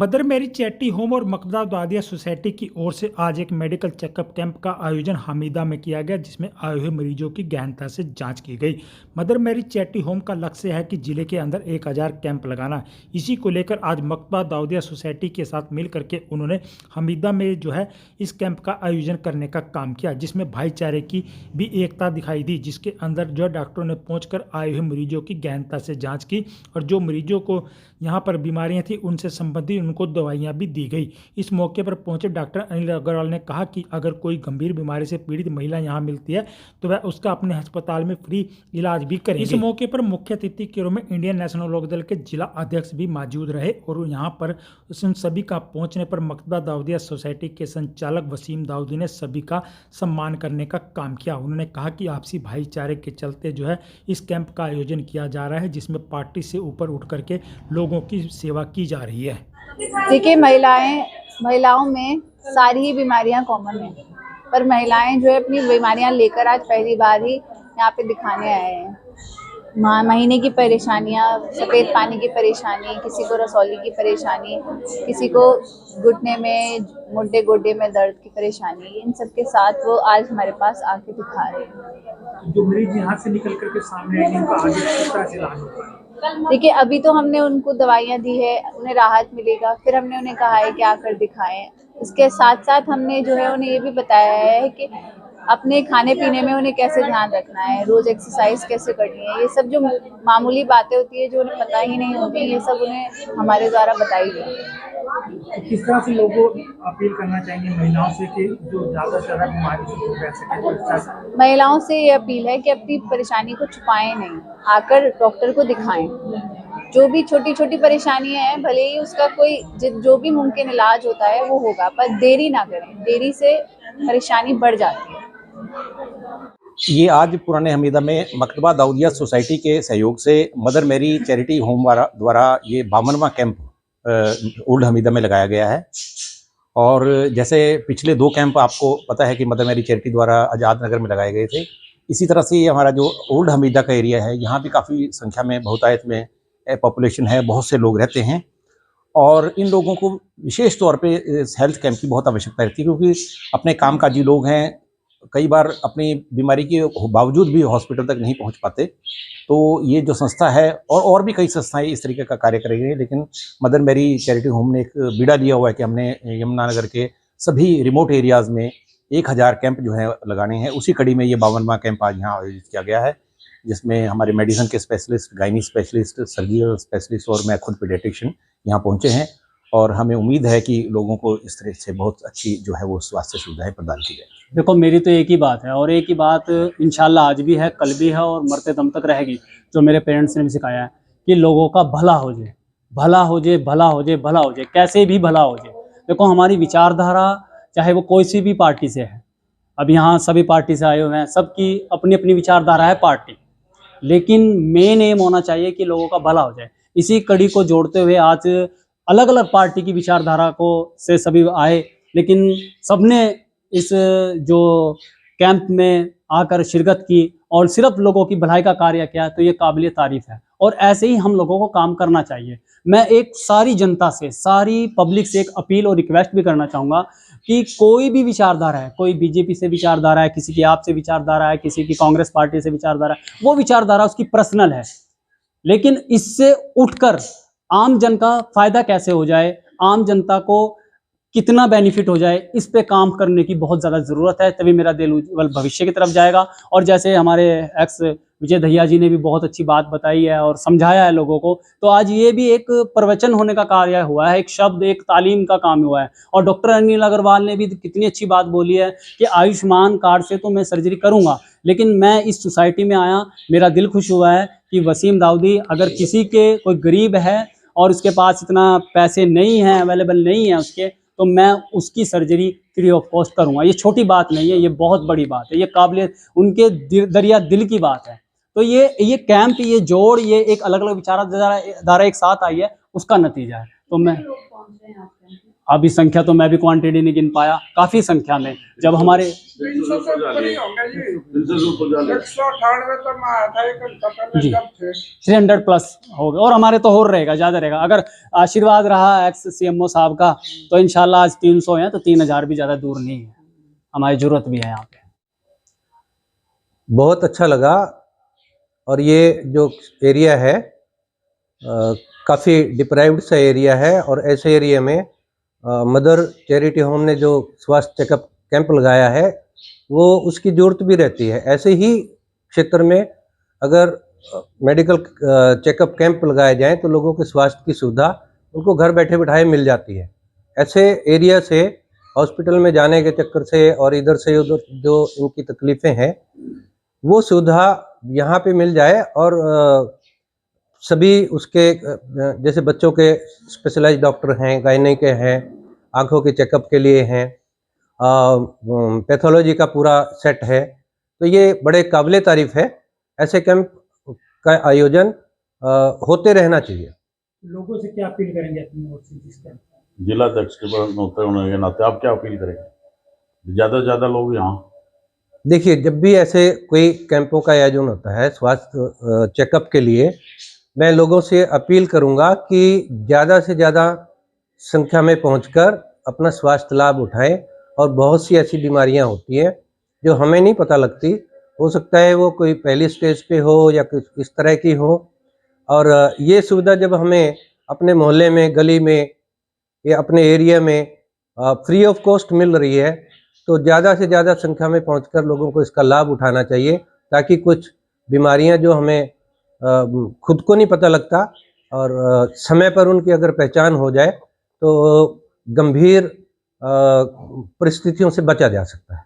Mother मेरी charity home और मकबरा दादिया सोसाइटी की ओर से आज एक मेडिकल चेकअप कैंप का आयोजन हमीदा में किया गया, जिसमें आए हुए मरीजों की गहनता से जांच की गई। मदर मेरी चैरिटी होम का लक्ष्य है कि जिले के अंदर 1000 कैंप लगाना। इसी को लेकर आज मकबरा दादिया सोसाइटी के साथ मिल करके उन्होंने हमीदा में इस कैंप का आयोजन करने का काम किया, जिसमें भाईचारे की भी एकता दिखाई दी, जिसके अंदर डॉक्टरों ने पहुँच आए हुए मरीजों की गहनता से जाँच की और जो मरीजों को यहाँ पर बीमारियाँ थी उनसे संबंधित उनको दवाइयाँ भी दी गई। इस मौके पर पहुंचे डॉक्टर अनिल अग्रवाल ने कहा कि अगर कोई गंभीर बीमारी से पीड़ित महिला यहाँ मिलती है तो वह उसका अपने अस्पताल में फ्री इलाज भी करेंगे। इस मौके पर मुख्य अतिथि के रूप में इंडियन नेशनल लोक दल के जिला अध्यक्ष भी मौजूद रहे और यहाँ पर उन सभी का पहुँचने पर मकबरा दाऊदिया सोसाइटी के संचालक वसीम दाऊदी ने सभी का सम्मान करने का काम किया। उन्होंने कहा कि आपसी भाईचारे के चलते इस कैंप का आयोजन किया जा रहा है, जिसमें पार्टी से ऊपर उठ करके लोगों की सेवा की जा रही है। देखिए, महिलाओं में सारी ही बीमारियां कॉमन है, पर महिलाएं अपनी बीमारियां लेकर आज पहली बार ही यहाँ पे दिखाने आए हैं। महीने की परेशानियां, सफ़ेद पानी की परेशानी, किसी को रसौली की परेशानी, किसी को घुटने में मुड्डे गोड्डे में दर्द की परेशानी, इन सब के साथ वो आज हमारे पास आके दिखा रहे हैं। जो मरीज यहाँ से निकल करके सामने आए उनका आगे किस तरह से इलाज होता है? देखिए, अभी तो हमने उनको दवाइयाँ दी है, उन्हें राहत मिलेगा, फिर हमने उन्हें कहा है कि आकर दिखाएं। इसके साथ साथ हमने उन्हें ये भी बताया है कि अपने खाने पीने में उन्हें कैसे ध्यान रखना है, रोज एक्सरसाइज कैसे करनी है। ये सब जो मामूली बातें होती है जो उन्हें पता ही नहीं होती, ये सब उन्हें हमारे द्वारा बताई गई है। किस तरह से लोगों अपील करना चाहिए महिलाओं से कि जो ज़्यादा से ज़्यादा बीमारी से दूर रह सके? महिलाओं से ये अपील है कि अपनी परेशानी को छुपाएं नहीं, आकर डॉक्टर को दिखाएं। जो भी छोटी छोटी परेशानियां हैं, भले ही उसका कोई जो भी मुमकिन इलाज होता है वो होगा, पर देरी ना करें, देरी से परेशानी बढ़ जाती है। ये आज पुराने हमीदा में मकबरा दाऊदिया सोसाइटी के सहयोग से मदर मेरी चैरिटी होम द्वारा ये 52वां कैंप ओल्ड हमीदा में लगाया गया है। और जैसे पिछले 2 कैंप आपको पता है कि मदर मेरी चैरिटी द्वारा आज़ाद नगर में लगाए गए थे, इसी तरह से ये हमारा जो ओल्ड हमीदा का एरिया है, यहाँ भी काफ़ी संख्या में बहुतायत में पॉपुलेशन है, बहुत से लोग रहते हैं और इन लोगों को विशेष तौर पे हेल्थ कैंप की बहुत आवश्यकता रहती है, क्योंकि अपने कामकाजी लोग हैं, कई बार अपनी बीमारी के बावजूद भी हॉस्पिटल तक नहीं पहुंच पाते। तो ये जो संस्था है और भी कई संस्थाएं इस तरीके का कार्य कर रही हैं, लेकिन मदर मेरी चैरिटी होम ने एक बीड़ा लिया हुआ है कि हमने यमुनानगर के सभी रिमोट एरियाज़ में 1000 कैंप जो है लगाने हैं। उसी कड़ी में ये 52वां कैंप आज यहाँ आयोजित किया गया है, जिसमें हमारे मेडिसिन के specialist, gynae specialist, surgical specialist और मैं खुद पीडियाट्रिशियन यहाँ पहुँचे हैं। और हमें उम्मीद है कि लोगों को इस तरह से बहुत अच्छी जो है वो स्वास्थ्य सुविधाएं प्रदान की जाए। देखो, मेरी तो एक ही बात है और एक ही बात इंशाल्लाह आज भी है, कल भी है और मरते दम तक रहेगी, जो मेरे पेरेंट्स ने भी सिखाया है कि लोगों का भला हो जाए, भला हो जाए, भला हो जाए, भला हो जाए, कैसे भी भला हो जाए। देखो, हमारी विचारधारा चाहे वो कोई सी भी पार्टी से है, अब यहाँ सभी पार्टी से आए हुए हैं, सबकी अपनी अपनी विचारधारा है पार्टी, लेकिन मेन एम होना चाहिए कि लोगों का भला हो जाए। इसी कड़ी को जोड़ते हुए आज अलग अलग पार्टी की विचारधारा को से सभी आए, लेकिन सबने इस जो कैंप में आकर शिरकत की और सिर्फ लोगों की भलाई का कार्य किया, तो ये काबिल तारीफ है और ऐसे ही हम लोगों को काम करना चाहिए। मैं एक सारी जनता से, सारी पब्लिक से एक अपील और रिक्वेस्ट भी करना चाहूँगा कि कोई भी विचारधारा है, कोई बीजेपी से विचारधारा है, किसी की आप से विचारधारा है, किसी की कांग्रेस पार्टी से विचारधारा है, वो विचारधारा उसकी पर्सनल है, लेकिन इससे उठकर आम जन का फायदा कैसे हो जाए, आम जनता को कितना बेनिफिट हो जाए, इस पे काम करने की बहुत ज़्यादा ज़रूरत है, तभी मेरा दिल उज्जवल भविष्य की तरफ जाएगा। और जैसे हमारे एक्स विजय दहिया जी ने भी बहुत अच्छी बात बताई है और समझाया है लोगों को, तो आज ये भी एक प्रवचन होने का कार्य हुआ है, एक शब्द, एक तालीम का काम हुआ है। और डॉक्टर अनिल अग्रवाल ने भी कितनी अच्छी बात बोली है कि आयुष्मान कार्ड से तो मैं सर्जरी करूँगा, लेकिन मैं इस सोसाइटी में आया, मेरा दिल खुश हुआ है कि वसीम दाऊदी, अगर किसी के कोई गरीब है और उसके पास इतना पैसे नहीं हैं, अवेलेबल नहीं है उसके, तो मैं उसकी सर्जरी फ्री ऑफ कॉस्ट करूँगा। ये छोटी बात नहीं है, ये बहुत बड़ी बात है, ये काबिल उनके दरिया दिल की बात है। तो ये कैंप, ये जोड़, ये एक अलग अलग विचारधारा एक साथ आई है, उसका नतीजा है। तो मैं अभी संख्या तो मैं भी क्वांटिटी नहीं गिन पाया, काफी संख्या में जब हमारे 300 से ऊपर ही होंगे जी। 198 तो मैं आया था एक घंटा पहले जी। जब थे। 300 प्लस हो गए और हमारे तो और रहेगा, ज्यादा रहेगा। अगर आशीर्वाद रहा एक्स CMO साहब का तो इंशाल्लाह आज 300 है तो 3000 भी ज्यादा दूर नहीं है, हमारी जरूरत भी है यहाँ पे। बहुत अच्छा लगा। और ये जो एरिया है काफ़ी डिप्राइव्ड सा एरिया है, और ऐसे एरिया में मदर चैरिटी होम ने जो स्वास्थ्य चेकअप कैंप लगाया है वो उसकी ज़रूरत भी रहती है। ऐसे ही क्षेत्र में अगर मेडिकल चेकअप कैंप लगाए जाएं तो लोगों के स्वास्थ्य की सुविधा उनको घर बैठे बिठाए मिल जाती है। ऐसे एरिया से हॉस्पिटल में जाने के चक्कर से और इधर से उधर जो इनकी तकलीफ़ें हैं वो सुविधा यहाँ पे मिल जाए, और सभी उसके जैसे बच्चों के स्पेशलाइज्ड डॉक्टर हैं, गायने के हैं, आंखों के चेकअप के लिए हैं, पैथोलॉजी का पूरा सेट है। तो ये बड़े काबिले तारीफ है। ऐसे कैंप का आयोजन होते रहना चाहिए। लोगों से क्या अपील करेंगे अपनी ओर से जिस कैंप में? जिला अध्यक्ष के होने के नाते आप क्या अपील करेंगे ज़्यादा से ज़्यादा लोग यहाँ? देखिए, जब भी ऐसे कोई कैंपों का आयोजन होता है स्वास्थ्य चेकअप के लिए, मैं लोगों से अपील करूंगा कि ज़्यादा से ज़्यादा संख्या में पहुंचकर अपना स्वास्थ्य लाभ उठाएं। और बहुत सी ऐसी बीमारियां होती हैं जो हमें नहीं पता लगती, हो सकता है वो कोई पहली स्टेज पे हो या कुछ इस तरह की हो, और ये सुविधा जब हमें अपने मोहल्ले में, गली में या अपने एरिया में फ्री ऑफ कॉस्ट मिल रही है तो ज़्यादा से ज़्यादा संख्या में पहुंचकर लोगों को इसका लाभ उठाना चाहिए, ताकि कुछ बीमारियां जो हमें खुद को नहीं पता लगता और समय पर उनकी अगर पहचान हो जाए तो गंभीर परिस्थितियों से बचा जा सकता है।